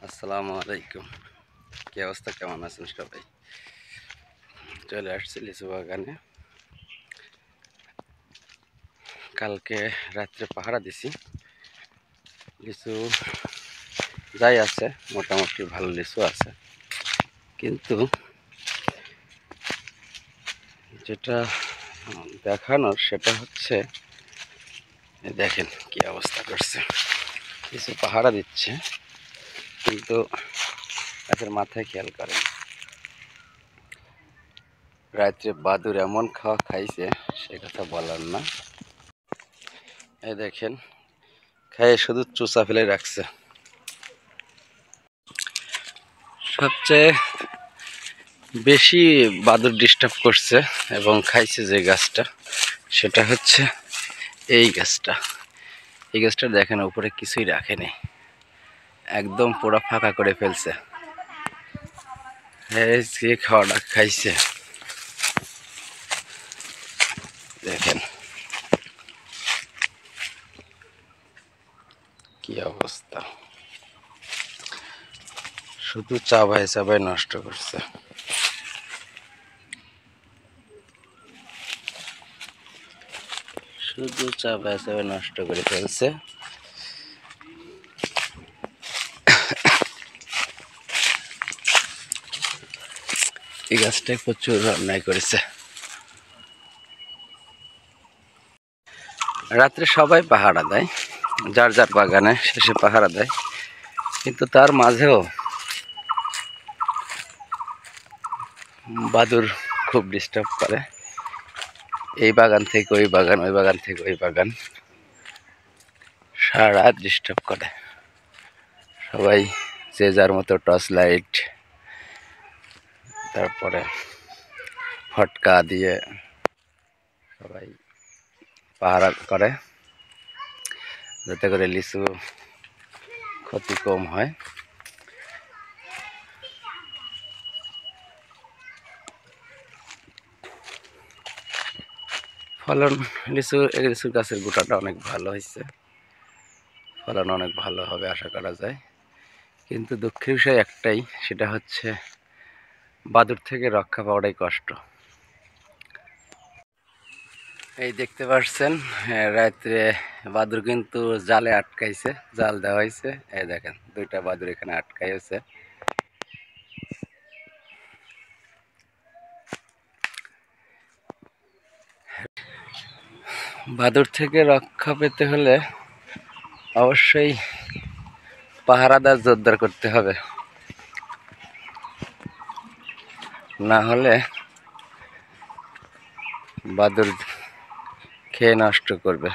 আসসালামু আলাইকুম। কি অবস্থা, কেমন আছেন সবাই? চলে আসছি লিচু বাগানে। কালকে রাত্রে পাহারা দিছি। লিচু যাই আছে, মোটামুটি ভালো লিচু আছে, কিন্তু যেটা দেখানোর সেটা হচ্ছে দেখেন কি অবস্থা করছে। লিচু পাহারা দিচ্ছে কিন্তু গাছের মাথায় খেয়াল করেন, রাত্রে বাদুর এমন খাওয়া খাইছে সে কথা বলার না। এই দেখেন, খাইয়ে শুধু চুষা ফেলে রাখছে। সবচেয়ে বেশি বাদুর ডিস্টার্ব করছে এবং খাইছে যে গাছটা, সেটা হচ্ছে এই গাছটা। এই গাছটা দেখেন উপরে কিছুই রাখেনি, একদম পুরো ফাঁকা করে ফেলছে। যে খাওয়াটা খাইছে দেখেন কি অবস্থা, শুধু চাবাই চাবাই নষ্ট করছে। শুধু চাবাই চাবাই নষ্ট করে ফেলছে। এই গাছটায় প্রচুর অন্যায় করেছে। রাত্রে সবাই পাহারা দেয়, যার যার বাগানে শেষে পাহারা দেয়, কিন্তু তার মাঝেও বাদুর খুব ডিস্টার্ব করে। এই বাগান থেকে ওই বাগান, ওই বাগান থেকে ওই বাগান, সারা রাত ডিস্টার্ব করে। সবাই যে যার মতো টর্চ লাইট, তারপরে ফটকা দিয়ে সবাই পাহারা করে, যাতে করে লিচু ক্ষতি কম হয়। ফলন লিচু গাছের গোটাটা অনেক ভালো হয়েছে, ফলন অনেক ভালো হবে আশা করা যায়। কিন্তু দুঃখের বিষয় একটাই, সেটা হচ্ছে বাদুর থেকে রক্ষা পাওয়াটাই কষ্ট। এই দেখতে পাচ্ছেন, রাত্রে বাদুর কিন্তু জালে আটকাইছে, জাল দেওয়া হয়েছে। এই দেখেন দুইটা বাদুর এখানে আটকাই হয়েছে। বাদুর থেকে রক্ষা পেতে হলে অবশ্যই পাহারাদার জোরদার করতে হবে, না হলে বাদুর খেয়ে নষ্ট করবে।